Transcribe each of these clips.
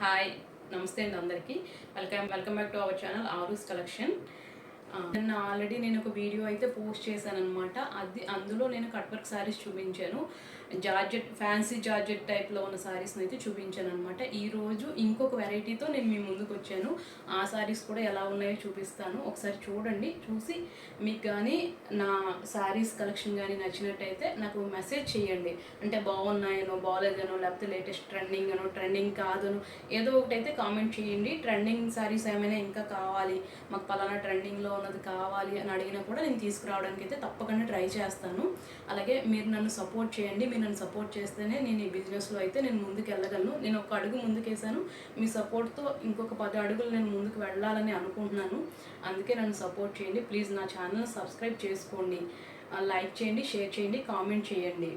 Hi, నమస్తే అండి అందరికీ. Welcome back to our channel Aaru's collection. నిన్న ఆల్రెడీ నేను ఒక వీడియో అయితే పోస్ట్ చేశాను అనమాట. అందులో నేను కట్ వర్క్ శారీస్ చూపించాను. ఫ్యాన్సీ జార్జెట్ టైప్లో ఉన్న శారీస్ని అయితే చూపించాను అనమాట. ఈరోజు ఇంకొక వెరైటీతో నేను మీ ముందుకు వచ్చాను. ఆ శారీస్ కూడా ఎలా ఉన్నాయో చూపిస్తాను. ఒకసారి చూడండి. చూసి మీకు కానీ నా శారీస్ కలెక్షన్ కానీ నచ్చినట్టయితే నాకు మెసేజ్ చేయండి. అంటే బాగున్నాయనో బాగాలేదనో, లేకపోతే లేటెస్ట్ ట్రెండింగ్ అనో, ట్రెండింగ్ కాదనో ఏదో ఒకటైతే కామెంట్ చేయండి. ట్రెండింగ్ శారీస్ ఏమైనా ఇంకా కావాలి, మాకు పలానా ట్రెండింగ్లో ఉన్నది కావాలి అని అడిగినా కూడా నేను తీసుకురావడానికి అయితే తప్పకుండా ట్రై చేస్తాను. అలాగే మీరు నన్ను సపోర్ట్ చేయండి. మీరు నన్ను సపోర్ట్ చేస్తేనే నేను ఈ బిజినెస్లో అయితే నేను ముందుకు వెళ్ళగలను. నేను ఒక అడుగు ముందుకేసాను. మీ సపోర్ట్తో ఇంకొక 10 అడుగులు నేను ముందుకు వెళ్ళాలని అనుకుంటున్నాను. అందుకే నన్ను సపోర్ట్ చేయండి. ప్లీజ్ నా ఛానల్ సబ్స్క్రైబ్ చేసుకోండి, లైక్ చేయండి, షేర్ చేయండి, కామెంట్ చేయండి.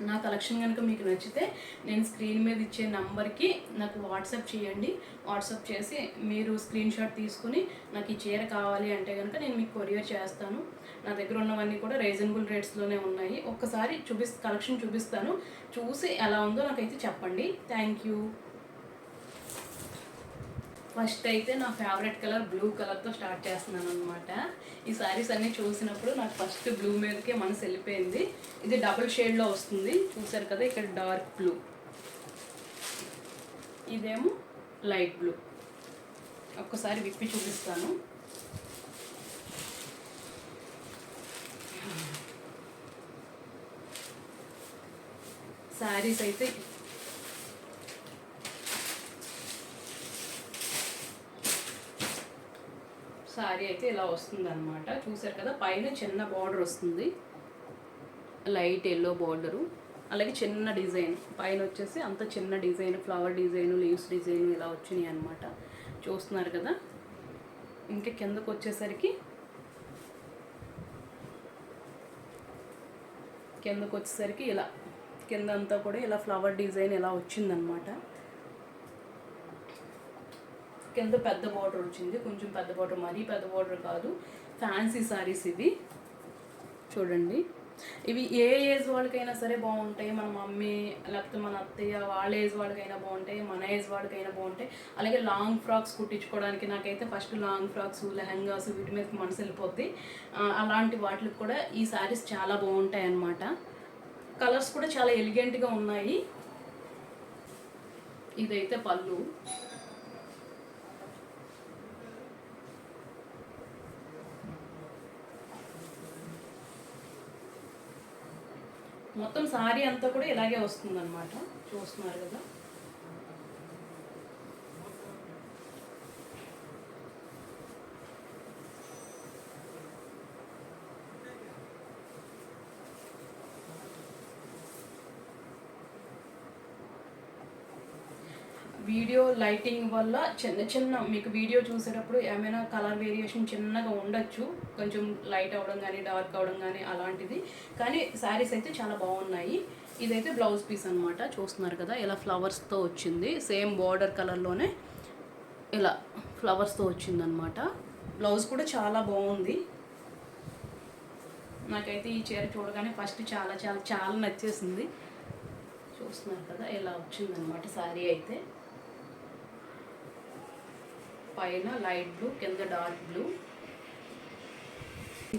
నా కలెక్షన్ కనుక మీకు నచ్చితే నేను స్క్రీన్ మీద ఇచ్చే నెంబర్కి నాకు వాట్సాప్ చేయండి. వాట్సాప్ చేసి మీరు స్క్రీన్ షాట్ తీసుకుని నాకు ఈ చీర కావాలి అంటే కనుక నేను మీకు కొరియర్ చేస్తాను. నా దగ్గర ఉన్నవన్నీ కూడా రీజనబుల్ రేట్స్లోనే ఉన్నాయి. ఒక్కసారి కలెక్షన్ చూపిస్తాను. చూసి ఎలా ఉందో నాకైతే చెప్పండి. Thank you. ఫస్ట్ అయితే నా ఫేవరెట్ కలర్ బ్లూ కలర్తో స్టార్ట్ చేస్తున్నాను అనమాట. ఈ శారీస్ అన్నీ చూసినప్పుడు నాకు ఫస్ట్ బ్లూ మీదకే మనసు వెళ్ళిపోయింది. ఇది డబుల్ షేడ్లో వస్తుంది, చూసారు కదా. ఇక్కడ డార్క్ బ్లూ, ఇదేమో లైట్ బ్లూ. ఒక్కసారి విప్పి చూపిస్తాను. శారీస్ అయితే శారీ అయితే ఇలా వస్తుంది అనమాట. చూసారు కదా, పైన చిన్న బార్డర్ వస్తుంది, లైట్ ఎల్లో బార్డరు. అలాగే చిన్న డిజైన్ పైన వచ్చేసి అంత చిన్న design, flower design, leaves design ఇలా వచ్చినాయి అనమాట. చూస్తున్నారు కదా. ఇంకా కిందకు వచ్చేసరికి ఇలా కిందంతా కూడా ఇలా ఫ్లవర్ డిజైన్ ఇలా వచ్చిందనమాట. కింద పెద్ద బార్డర్ వచ్చింది, కొంచెం పెద్ద బార్డర్, మరీ పెద్ద బార్డర్ కాదు. ఫ్యాన్సీ శారీస్ ఇవి చూడండి. ఇవి ఏ ఏజ్ వాళ్ళకైనా సరే బాగుంటాయి. మన మమ్మీ లేకపోతే మన అత్తయ్య వాళ్ళ ఏజ్ వాళ్ళకైనా బాగుంటాయి, మన ఏజ్ వాళ్ళకైనా బాగుంటాయి. అలాగే లాంగ్ ఫ్రాక్స్ కుట్టించుకోవడానికి నాకైతే ఫస్ట్ లాంగ్ ఫ్రాక్స్, లెహంగాస్ వీటి మీదకి మనసు వెళ్ళిపోద్ది. అలాంటి వాటికి కూడా ఈ శారీస్ చాలా బాగుంటాయి అన్నమాట. కలర్స్ కూడా చాలా ఎలిగెంట్గా ఉన్నాయి. ఇదైతే పళ్ళు. మొత్తం శారీ అంతా కూడా ఇలాగే వస్తుందన్నమాట. చూస్తున్నారు కదా. వీడియో లైటింగ్ వల్ల చిన్న మీకు వీడియో చూసేటప్పుడు ఏమైనా కలర్ వేరియేషన్ చిన్నగా ఉండొచ్చు, కొంచెం లైట్ అవ్వడం కానీ డార్క్ అవ్వడం కానీ అలాంటిది. కానీ శారీస్ అయితే చాలా బాగున్నాయి. ఇదైతే బ్లౌజ్ పీస్ అనమాట. చూస్తున్నారు కదా, ఇలా ఫ్లవర్స్తో వచ్చింది. సేమ్ బార్డర్ కలర్లోనే ఇలా ఫ్లవర్స్తో వచ్చిందనమాట. బ్లౌజ్ కూడా చాలా బాగుంది. నాకైతే ఈ చీర చూడగానే ఫస్ట్ చాలా చాలా చాలా నచ్చేసింది. చూస్తున్నారు కదా, ఇలా వచ్చిందనమాట శారీ అయితే. పైన లైట్ బ్లూ, కింద డార్క్ బ్లూ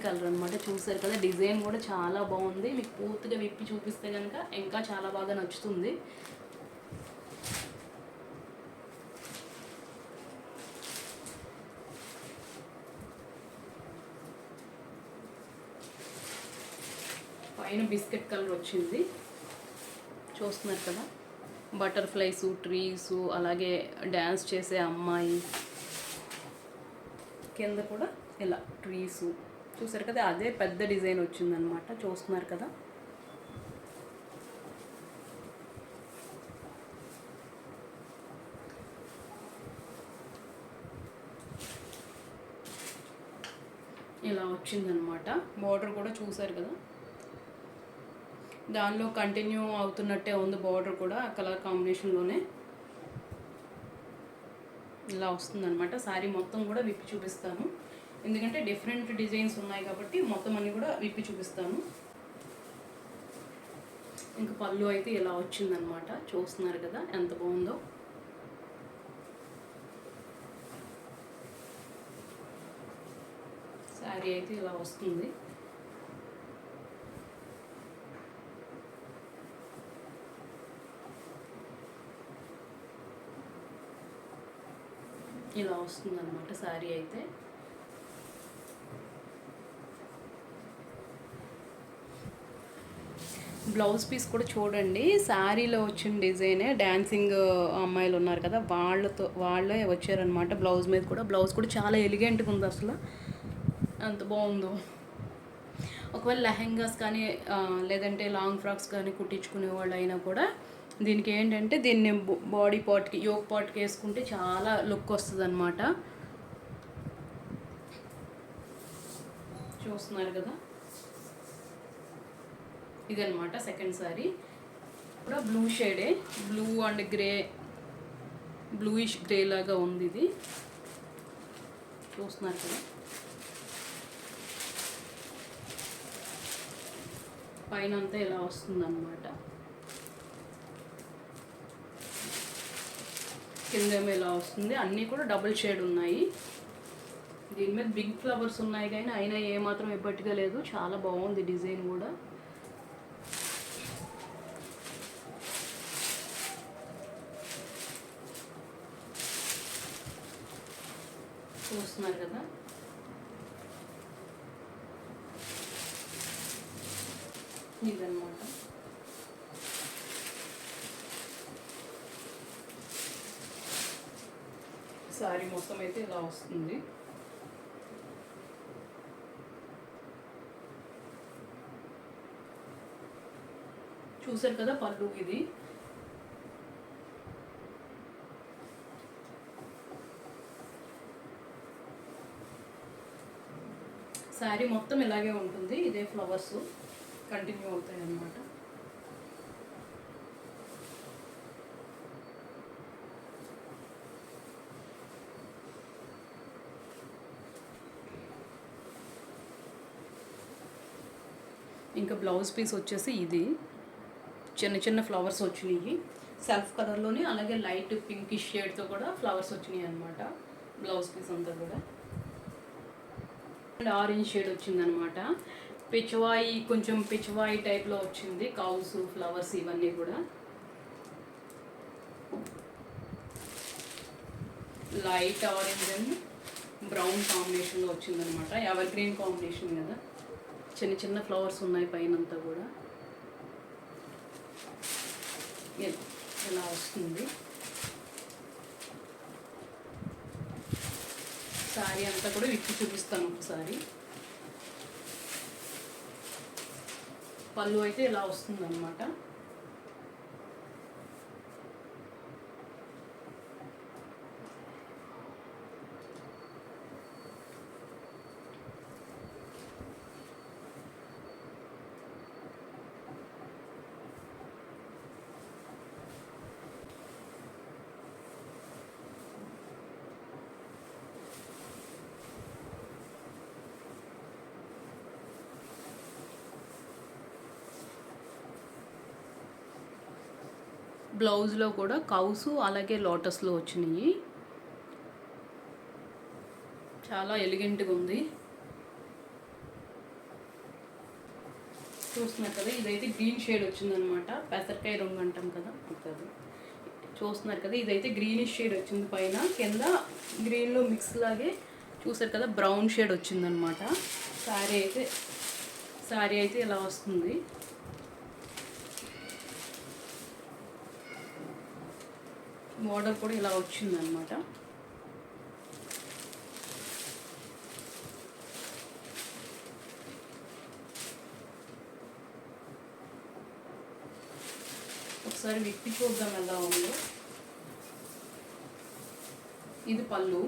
కలర్ అనమాట. చూసారు కదా, డిజైన్ కూడా చాలా బాగుంది. మీకు పూర్తిగా విప్పి చూపిస్తే కనుక ఇంకా చాలా బాగా నచ్చుతుంది. పైన బిస్కెట్ కలర్ వచ్చింది. చూస్తున్నారు కదా, బటర్ఫ్లైస్, ట్రీస్, అలాగే డ్యాన్స్ చేసే అమ్మాయి, కింద కూడా ఇలా ట్రీస్. చూసారు కదా, అదే పెద్ద డిజైన్ వచ్చిందనమాట. చూస్తున్నారు కదా. ఇలా వచ్చిందనమాట. బార్డర్ కూడా చూసారు కదా, దానిలో కంటిన్యూ అవుతున్నట్టే ఉంది బార్డర్ కూడా, కలర్ కాంబినేషన్లోనే ఇలా వస్తుందన్నమాట. శారీ మొత్తం కూడా విప్పి చూపిస్తాను, ఎందుకంటే డిఫరెంట్ డిజైన్స్ ఉన్నాయి కాబట్టి మొత్తం అన్నీ కూడా విప్పి చూపిస్తాను. ఇంకా పళ్ళు అయితే ఇలా వచ్చిందనమాట. చూస్తున్నారు కదా ఎంత బాగుందో. శారీ అయితే ఇలా వస్తుంది. ఇలా వస్తుంది అన్నమాట శారీ అయితే. బ్లౌజ్ పీస్ కూడా చూడండి, శారీలో వచ్చిన డిజైనే డ్యాన్సింగ్ అమ్మాయిలు ఉన్నారు కదా, వాళ్ళే వచ్చారనమాట. బ్లౌజ్ మీద కూడా, బ్లౌజ్ కూడా చాలా ఎలిగెంట్గా ఉంది అసలు, అంత బాగుందో. ఒకవేళ లెహెంగాస్ కానీ లేదంటే లాంగ్ ఫ్రాక్స్ కానీ కుట్టించుకునే వాళ్ళు అయినా కూడా దీనికి ఏంటంటే దీన్ని బాడీ పార్ట్కి, యోక్ పార్ట్కి వేసుకుంటే చాలా లుక్ వస్తుంది అనమాట. చూస్తున్నారు కదా, ఇదనమాట సెకండ్ శారీ. కూడా బ్లూ షేడే, blue and grey, bluish grey లాగా ఉంది ఇది. చూస్తున్నారు కదా, పైన అంతా ఇలా వస్తుందన్నమాట, కిందేమో ఇలా వస్తుంది. అన్నీ కూడా డబుల్ షేడ్ ఉన్నాయి. దీని మీద బిగ్ ఫ్లవర్స్ ఉన్నాయి కానీ అయినా ఏమాత్రం ఎప్పటిగా లేదు, చాలా బాగుంది డిజైన్ కూడా. చూస్తున్నారు కదా, ఇదన్నమాట. శారీ మొత్తం అయితే ఇలా వస్తుంది. చూసారు కదా పళ్ళు ఇది. శారీ మొత్తం ఇలాగే ఉంటుంది, ఇదే ఫ్లవర్స్ కంటిన్యూ అవుతాయి అన్నమాట. ఇంకా బ్లౌజ్ పీస్ వచ్చేసి ఇది చిన్న చిన్న ఫ్లవర్స్ వచ్చినాయి సెల్ఫ్ కలర్లోని, అలాగే లైట్ పింకిష్ షేడ్తో కూడా ఫ్లవర్స్ వచ్చినాయి అనమాట. బ్లౌజ్ పీస్ అంతా కూడా అండ్ ఆరెంజ్ షేడ్ వచ్చిందనమాట. పిచ్వాయి, కొంచెం పిచ్వాయి టైప్లో వచ్చింది, కౌస్ ఫ్లవర్స్ ఇవన్నీ కూడా. లైట్ ఆరెంజ్ అండ్ బ్రౌన్ కాంబినేషన్లో వచ్చిందనమాట. ఎవర్ గ్రీన్ కాంబినేషన్ కదా, చిన్న చిన్న ఫ్లవర్స్ ఉన్నాయి పైనంతా కూడా. ఇలా వస్తుంది శారీ అంతా కూడా. విప్పి చూపిస్తాను ఒకసారి. పళ్ళు అయితే ఇలా వస్తుంది అన్నమాట. బ్లౌజ్లో కూడా కౌసు అలాగే లోటస్లో వచ్చినాయి, చాలా ఎలిగెంట్గా ఉంది. చూస్తున్నారు కదా, ఇదైతే గ్రీన్ షేడ్ వచ్చిందనమాట, పెసరకాయ రంగు అంటాం కదా అది. చూస్తున్నారు కదా, ఇదైతే గ్రీనిష్ షేడ్ వచ్చింది పైన, కింద గ్రీన్లో మిక్స్ లాగే చూసారు కదా బ్రౌన్ షేడ్ వచ్చిందనమాట. శారీ అయితే ఇలా వస్తుంది. మోడల్ కూడా ఇలా వచ్చిందనమాట. ఒకసారి విప్పి చూద్దాం ఎలా ఉందో. ఇది పళ్ళు,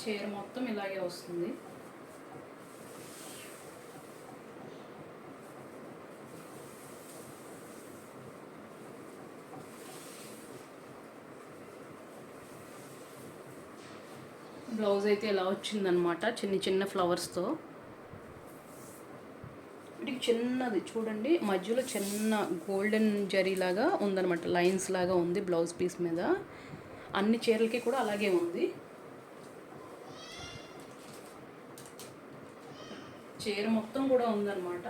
చీర మొత్తం ఇలాగే వస్తుంది. బ్లౌజ్ అయితే ఇలా వచ్చిందనమాట, చిన్న చిన్న ఫ్లవర్స్తో. వీటికి చిన్నది చూడండి, మధ్యలో చిన్న గోల్డెన్ జరీ లాగా ఉందన్నమాట, లైన్స్ లాగా ఉంది బ్లౌజ్ పీస్ మీద. అన్ని చీరలకి కూడా అలాగే ఉంది. చీర మొత్తం కూడా ఉందన్నమాట.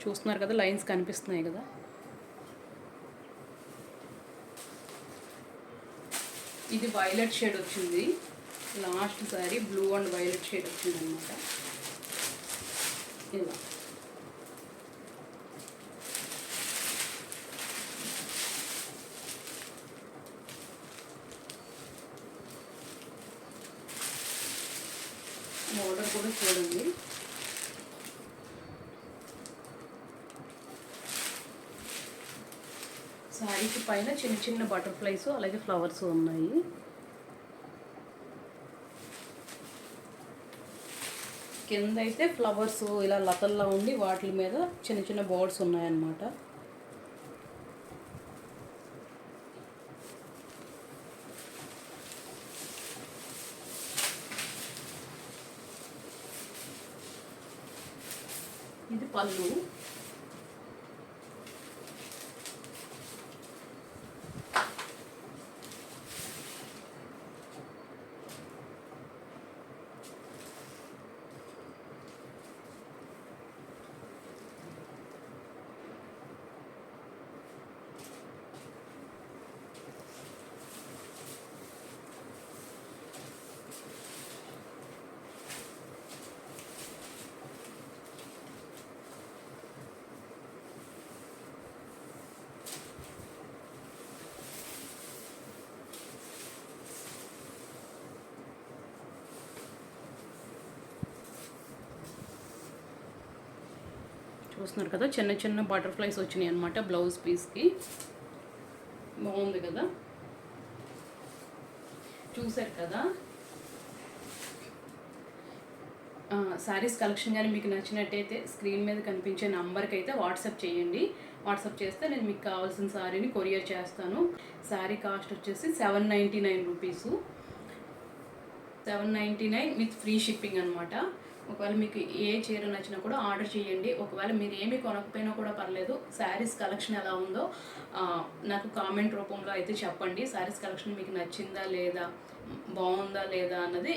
చూస్తున్నారు కదా, లైన్స్ కనిపిస్తున్నాయి కదా. ఇది వైలెట్ షేడ్ వచ్చింది, last sorry blue and violet shade వచ్చింది అనమాట. ఇలా బోర్డర్ కూడా చూడండి. శారీకి పైన చిన్న చిన్న బటర్ఫ్లైస్ అలాగే ఫ్లవర్స్ ఉన్నాయి. కింద అయితే ఫ్లవర్స్ ఇలా లతల్లా ఉండి వాటి మీద చిన్న చిన్న బోర్డ్స్ ఉన్నాయన్నమాట. ఇది పళ్ళు. చూస్తున్నారు కదా, చిన్న చిన్న బటర్ఫ్లైస్ వచ్చినాయి అనమాట బ్లౌజ్ పీస్కి. బాగుంది కదా, చూసారు కదా. శారీస్ కలెక్షన్ కానీ మీకు నచ్చినట్టయితే స్క్రీన్ మీద కనిపించే నంబర్కి అయితే వాట్సాప్ చేయండి. వాట్సాప్ చేస్తే నేను మీకు కావాల్సిన శారీని కొరియర్ చేస్తాను. శారీ కాస్ట్ వచ్చేసి 799 రూపీసు. 799 విత్ ఫ్రీ షిప్పింగ్ అనమాట. ఒకవేళ మీకు ఏ చీర నచ్చినా కూడా ఆర్డర్ చేయండి. ఒకవేళ మీరు ఏమీ కొనకపోయినా కూడా పర్లేదు, శారీస్ కలెక్షన్ ఎలా ఉందో నాకు కామెంట్ రూపంలో అయితే చెప్పండి. శారీస్ కలెక్షన్ మీకు నచ్చిందా లేదా, బాగుందా లేదా అన్నది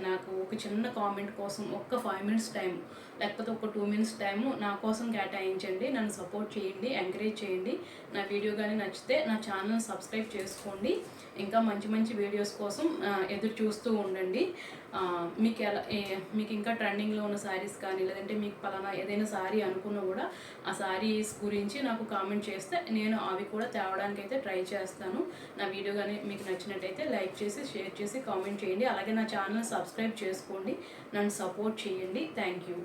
నాకు ఒక చిన్న కామెంట్ కోసం ఒక్క 5 మినిట్స్ టైం, లేకపోతే ఒక 2 మినిట్స్ టైము నా కోసం కేటాయించండి. నన్ను సపోర్ట్ చేయండి, ఎంకరేజ్ చేయండి. నా వీడియో కానీ నచ్చితే నా ఛానల్ సబ్స్క్రైబ్ చేసుకోండి. ఇంకా మంచి మంచి వీడియోస్ కోసం ఎదురు చూస్తూ ఉండండి. మీకు ఇంకా ట్రెండింగ్లో ఉన్న శారీస్ కానీ, లేదంటే మీకు పలానా ఏదైనా శారీ అనుకున్నా కూడా ఆ శారీస్ గురించి నాకు కామెంట్ చేస్తే నేను అవి కూడా తేవడానికి అయితే ట్రై చేస్తాను. నా వీడియో కానీ మీకు నచ్చినట్టయితే లైక్ చేసి, షేర్ చేసి, కామెంట్ చేయండి. అలాగే నా ఛానల్ సబ్స్క్రైబ్ చేసుకోండి, నన్ను సపోర్ట్ చేయండి. Thank you.